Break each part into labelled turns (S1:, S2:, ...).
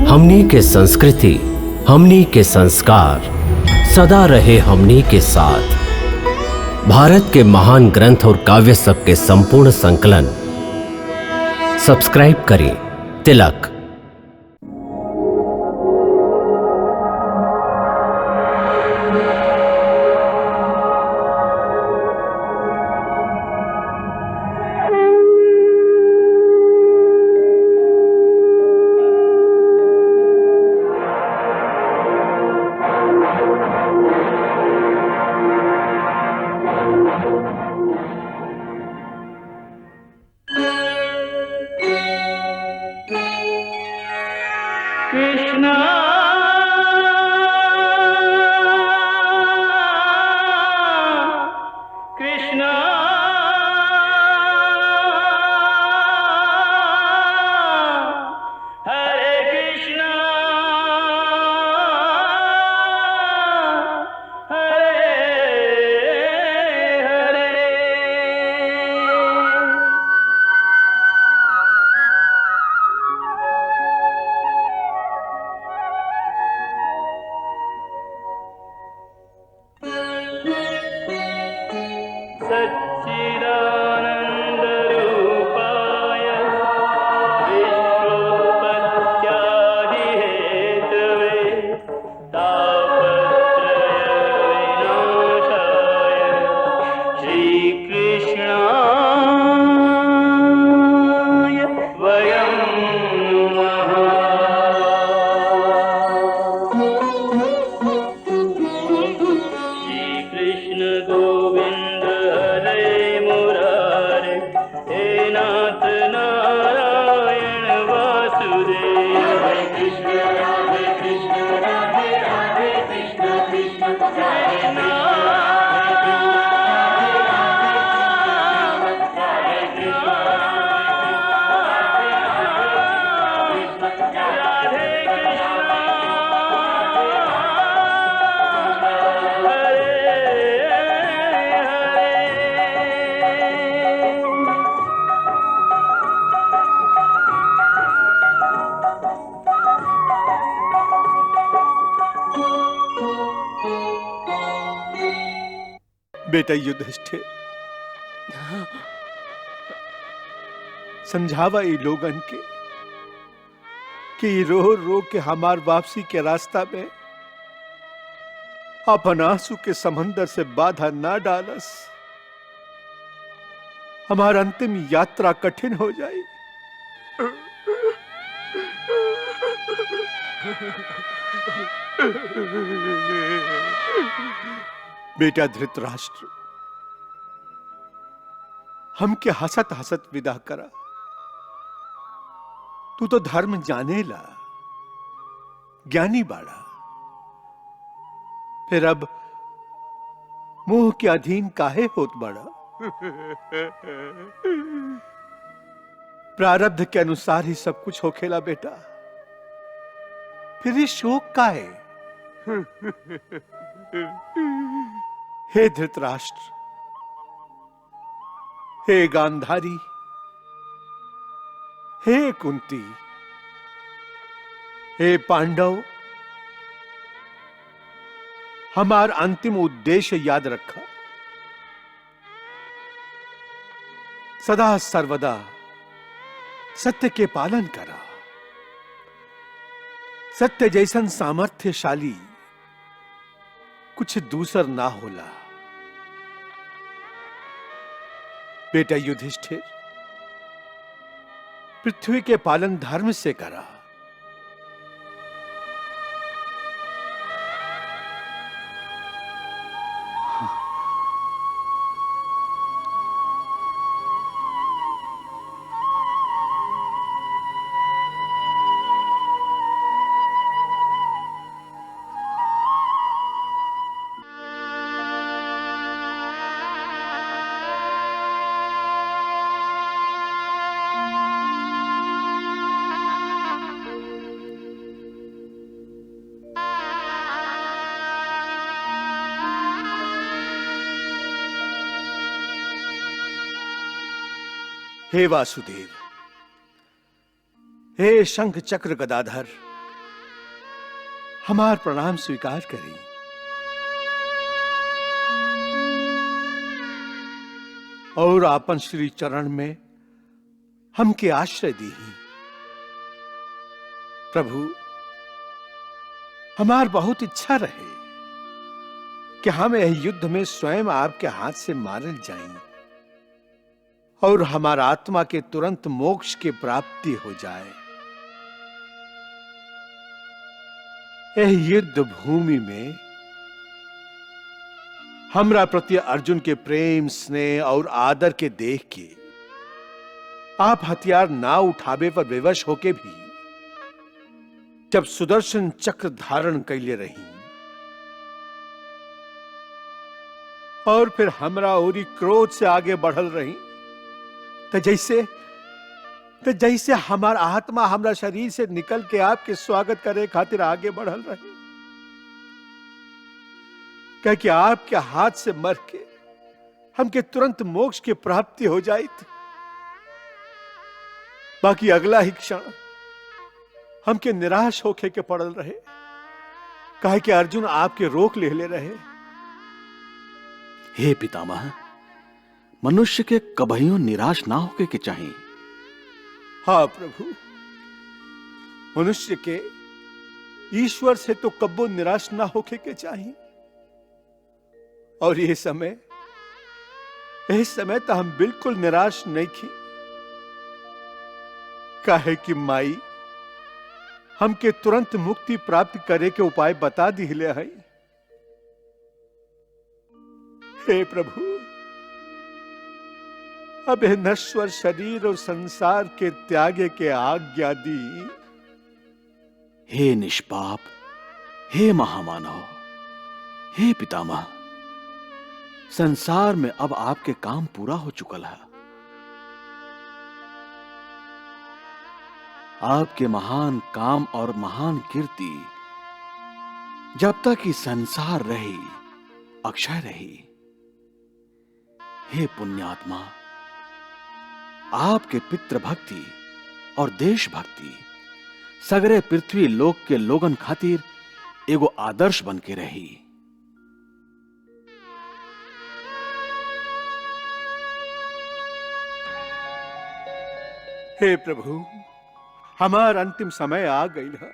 S1: हमनी के संस्कृति, हमनी के संस्कार सदा रहे हमनी के साथ। भारत के महान ग्रंथ और काव्य सब के संपूर्ण संकलन सब्सक्राइब करें तिलक।
S2: कृष्णा कृष्णा हरे कृष्णा हरे हरे। सच्चिदानन्दरूपाय विश्वोत्पत्त्यादिहेतवे तापत्रयविनाशाय श्रीकृष्णाय वयं नमः। श्रीकृष्ण गोविंद हरे मुरारे, हे नाथ नारायण वासुदेव। हरे कृष्ण राधे राधे कृष्ण कृष्ण हरे
S3: बेटा युधिष्ठिर, समझावा ई लोगन के कि रो रो के हमार वापसी के रास्ता में अपन आंसू के समंदर से बाधा ना डालस। हमार अंतिम यात्रा कठिन हो जाए। बेटा धृतराष्ट्र, हमके हसत हसत विदा करा। तू तो धर्म जानेला, ज्ञानी बाड़ा, फिर अब मोह के अधीन काहे होत बाड़ा? प्रारब्ध के अनुसार ही सब कुछ होखेला बेटा, फिर ये शोक काहे? हे धृतराष्ट्र, हे गांधारी, हे कुंती, हे पांडव, हमार अंतिम उद्देश्य याद रखा। सदा सर्वदा सत्य के पालन करा। सत्य जैसन सामर्थ्यशाली कुछ दूसर ना होला। बेटा युधिष्ठिर, पृथ्वी के पालन धर्म से करा। हे वासुदेव, हे शंख चक्र गदाधर, हमार प्रणाम स्वीकार करी। और आपन श्री चरण में हमके आश्रय दी। प्रभु, हमार बहुत इच्छा रहे कि हम यह युद्ध में स्वयं आपके हाथ से मारल जाएं और हमारा आत्मा के तुरंत मोक्ष की प्राप्ति हो जाए। यह युद्ध भूमि में हमरा प्रति अर्जुन के प्रेम, स्नेह और आदर के देख के आप हथियार ना उठावे पर विवश होके भी जब सुदर्शन चक्र धारण कैले रही और फिर हमरा ओरी क्रोध से आगे बढ़ल रही, तो जैसे हमारा आत्मा हमरा शरीर से निकल के आपके स्वागत करे खातिर आगे बढ़ल रही, कह कि आपके हाथ से मर के हमके तुरंत मोक्ष की प्राप्ति हो जाई थी। बाकी अगला ही क्षण हमके निराश होके के पड़ल रहे, कहे कि अर्जुन आपके रोक ले रहे।
S4: हे पितामह, मनुष्य के कभइयों निराश ना होके के चाहिए।
S3: हाँ प्रभु, मनुष्य के ईश्वर से तो कब्बो निराश ना होके के चाहिए। और यह समय तो हम बिल्कुल निराश नहीं की, काहे कि माई हमके तुरंत मुक्ति प्राप्त करे के उपाय बता दिले है। हे प्रभु, अब यह नश्वर शरीर और संसार के त्यागे के आज्ञा दी।
S4: हे निष्पाप, हे महामानव, हे पितामह, संसार में अब आपके काम पूरा हो चुकल है। आपके महान काम और महान कीर्ति जब तक कि संसार रही अक्षय रही। हे पुण्यात्मा, आपके पितृभक्ति और देशभक्ति सगरे पृथ्वी लोक के लोगन खातिर एगो आदर्श बन के रही।
S3: हे प्रभु, हमार अंतिम समय आ गई है।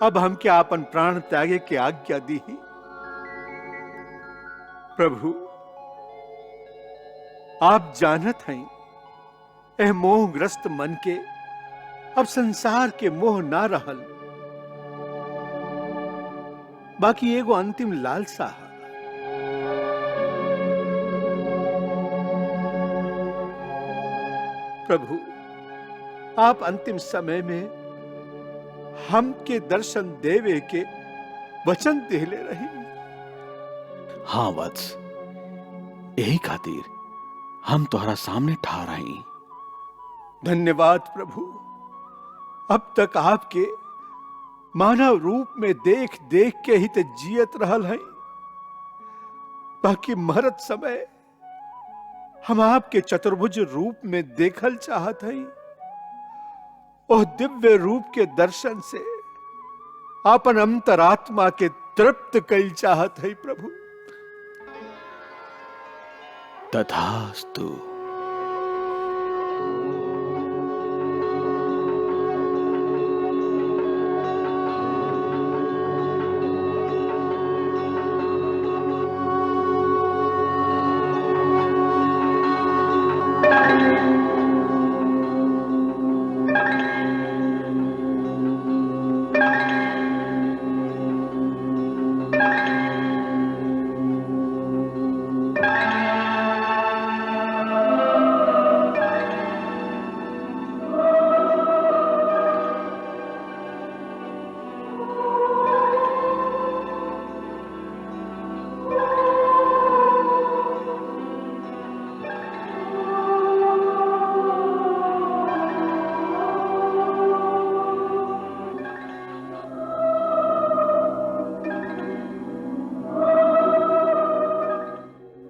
S3: अब हमके आपन प्राण त्यागे की आज्ञा दी। प्रभु, आप जानत हैं एह मोहग्रस्त मन के अब संसार के मोह ना रहल, बाकी एगो अंतिम लालसा है। प्रभु, आप अंतिम समय में हमके दर्शन देवे के वचन देले रही।
S4: हाँ वत्स, यही खातिर हम तुम्हारा सामने ठार आई।
S3: धन्यवाद प्रभु, अब तक आपके मानव रूप में देख देख के ही तो जियत रहल है, बाकी मरत समय हम आपके चतुर्भुज रूप में देखल चाहत हैं। ओह दिव्य रूप के दर्शन से आपन अंतरात्मा के तृप्त कईल चाहत है प्रभु।
S4: तथास्तु।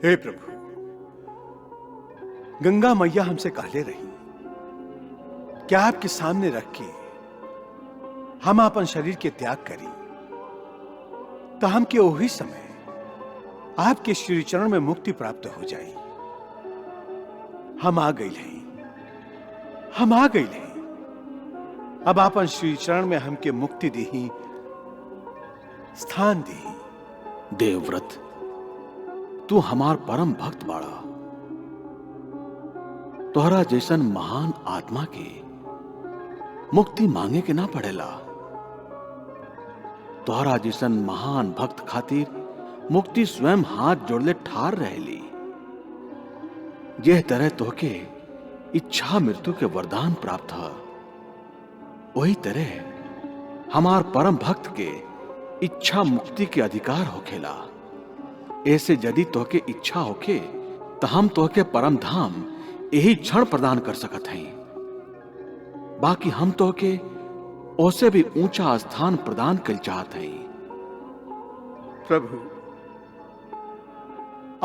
S3: हे प्रभु, गंगा मैया हमसे कहले रही क्या आपके सामने रख के हम अपन शरीर के त्याग करी तो हमके वही समय आपके श्री चरण में मुक्ति प्राप्त हो जाए। हम आ गई हैं, हम आ गई हैं। अब आपन श्री चरण में हमके मुक्ति दी, स्थान दी।
S4: देवव्रत, तू हमार परम भक्त बाड़ा। तोहरा जैसन महान आत्मा के मुक्ति मांगे के ना पड़ेला। तोहरा जैसन महान भक्त खातिर मुक्ति स्वयं हाथ जोड़ले ठार रहेली। यह तरह तोहके इच्छा मृत्यु के वरदान प्राप्त है, वही तरह हमार परम भक्त के इच्छा मुक्ति के अधिकार होखेला। ऐसे यदि तोहके इच्छा होखे तो हम तोहके परम धाम यही क्षण प्रदान कर सकत हैं। बाकी हम तोहके ओसे भी ऊंचा स्थान प्रदान कर चाहत हैं।
S3: प्रभु,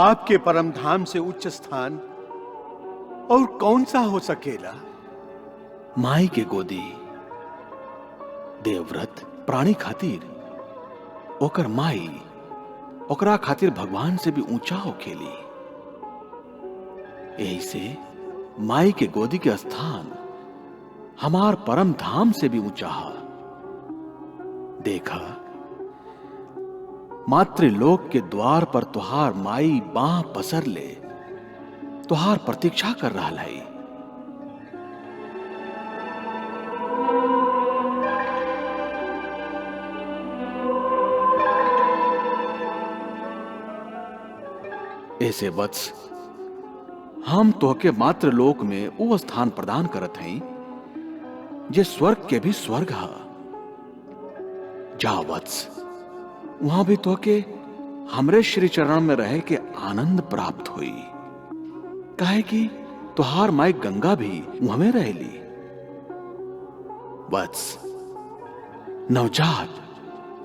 S3: आपके परम धाम से उच्च स्थान और कौन सा हो सकेला?
S4: माई के गोदी। देवव्रत, प्राणी खातिर ओकर माई ओकरा खातिर भगवान से भी ऊंचा होखेली। यही से माई के गोदी के स्थान हमार परम धाम से भी ऊंचा है। देखा, मातृलोक के द्वार पर तुहार माई बाह पसर ले तुहार प्रतीक्षा कर रहा है। ऐसे वत्स, हम तोहके मात्र लोक में वो स्थान प्रदान करत हैं जे स्वर्ग के भी स्वर्ग है। जा वत्स, वहां भी तोहके हमरे श्री चरण में रहे के आनंद प्राप्त हुई। काहे कि तुहार माई गंगा भी वहां में रहेली। वत्स, नवजात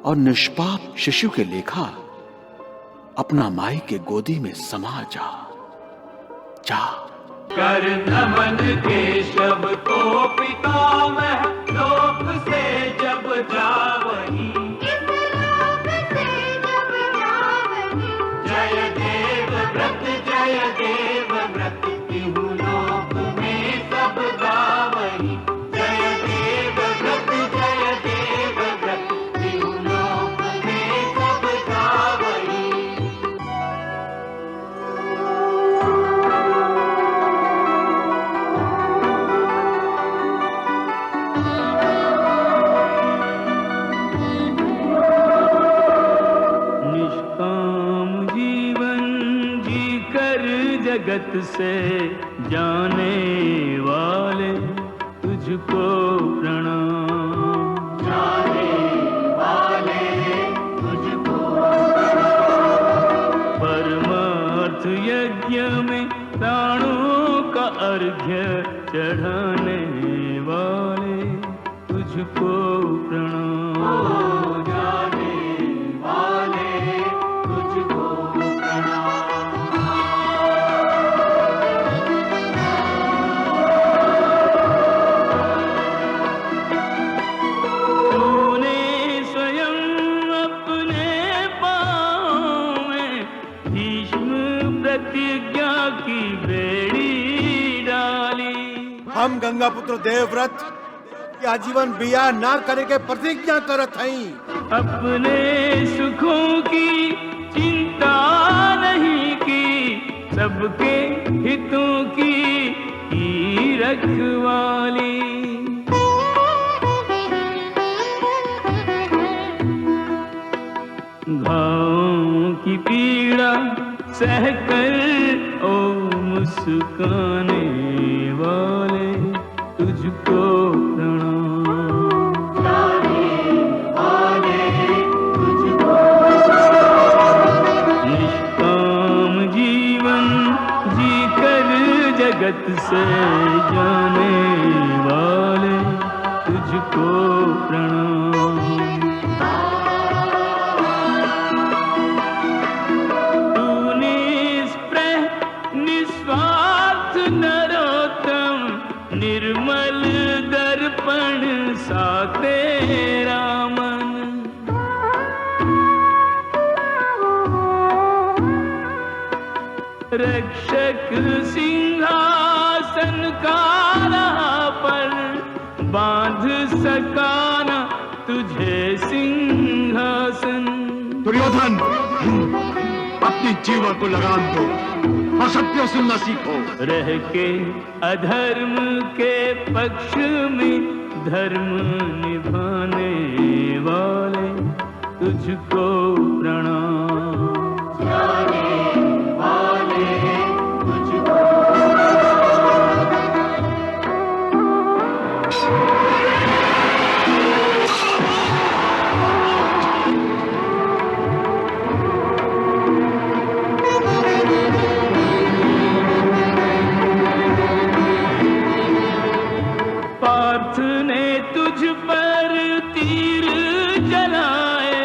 S4: और निष्पाप शिशु के लेखा अपना माई के गोदी में समा जा। जा
S2: कर नमन केशव को पितामह, लोक से जब जावही, जय देव व्रत, जय देव व्रत, तिहु लोक में सब गावही। जय देव व्रत, जय देव व्रत, तिहु लोक में सब गावही। जगत से जाने वाले तुझको प्रणाम, जाने वाले तुझको प्रणाम। परमार्थ यज्ञ में प्राणों का अर्घ्य चढ़ाने वाले तुझको प्रणाम, जाने वाले तुझको प्रणाम।
S3: हम गंगा पुत्र देवव्रत के आजीवन बियाह ना करे के प्रतिज्ञा करत हई।
S2: अपने सुखों की चिंता नहीं की, सबके हितों की रखवाली। घावों की पीड़ा सहकर ओ मुस्काने वाले तुझको प्रणाम, जाने वाले तुझको प्रणाम। निष्काम जीवन जीकर जगत से जाने वाले तुझको प्रणाम। निर्मल दर्पण सा तेरा मन,
S5: सका न तुझे सिंहासन।
S6: दुर्योधन, अपनी जीवा को लगाम दो और सत्य सुनना सीखो।
S5: रह के अधर्म के पक्ष में धर्म निभाने वाले तुझको प्रणाम। पार्थ ने तुझ पर तीर जलाए,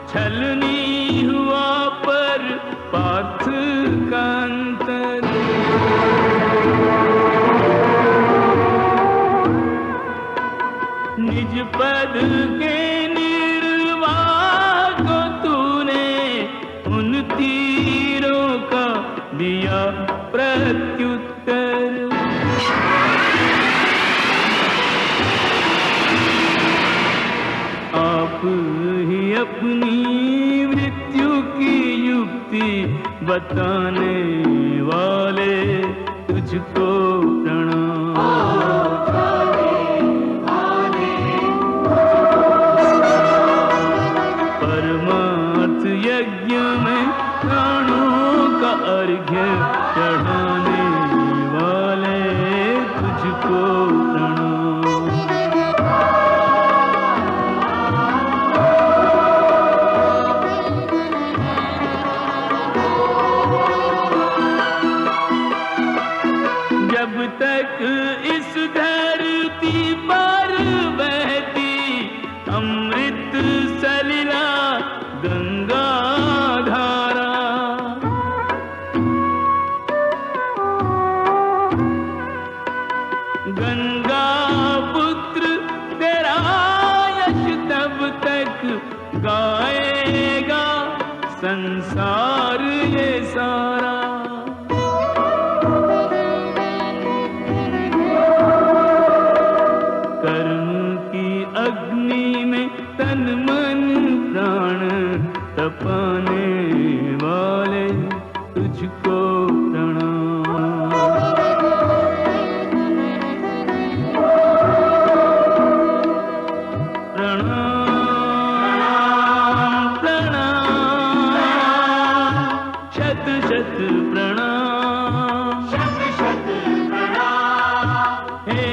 S5: छलनी हुआ पर पार्थ का अंतर। निज पद के निर्वाह को तूने उन तीरों का दिया प्रत्युत्तर। आप ही अपनी मृत्यु की युक्ति बताने वाले तुझको प्रणाम। परमार्थ यज्ञ में प्राणों का अर्घ्य चढ़ाने वाले तुझको प्रणाम। जब तक इस धरती पर बहती अमृत सलिला गंगा धारा, गंगा पुत्र तेरा यश तब तक गाएगा संसार ये सारा। अग्नि में तन मन प्राण तपाने वाले तुझको प्रणाम। प्रणाम प्रणाम शत शत प्रणाम।
S2: शत शत प्रणाम।
S5: हे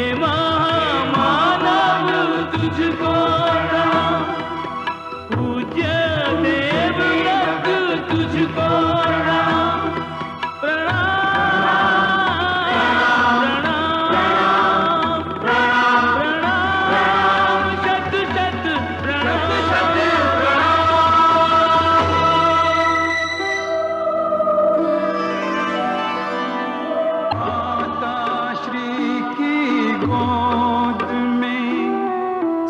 S5: तुझको प्रणाम। पूज्य देव व्रत तुझको प्रणाम। प्रणाम प्रणाम प्रणाम शत शत प्रणाम।
S7: माता श्री की गोद में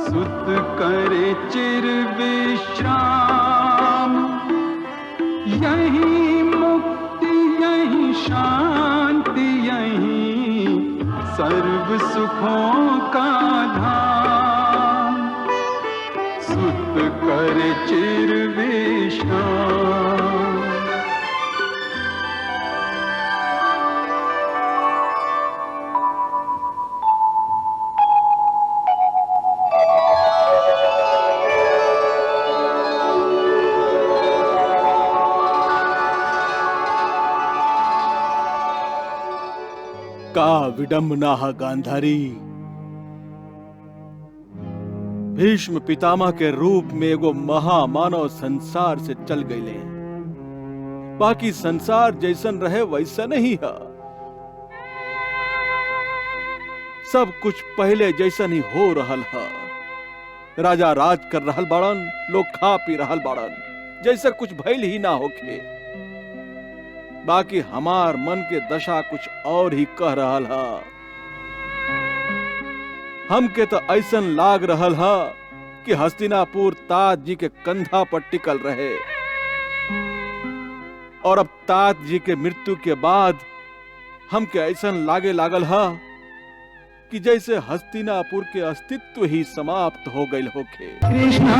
S7: सुत करे चिर विश्राम। यही मुक्ति यही शांति यही सर्व सुखों का धाम। सुत करे चिर विश्राम।
S4: का विडंबना है गांधारी। भीष्म पितामह के रूप में एगो महामानव संसार से चल गए। बाकी संसार जैसन रहे वैसा नहीं है। सब कुछ पहले जैसन ही हो रहल है। राजा राज कर रहल बाड़न, लोग खा पी रहल बाड़न, जैसे कुछ भइल ही ना होके। बाकी हमार मन के दशा कुछ और ही कह रहल है। हमके तो ऐसन लाग रहल है कि हस्तिनापुर ताज जी के कंधा पर टिकल रहे, और अब ताज जी के मृत्यु के बाद हमके ऐसन लागे लागल है कि जैसे हस्तिनापुर के अस्तित्व ही समाप्त हो गई होखे।
S7: कृष्णा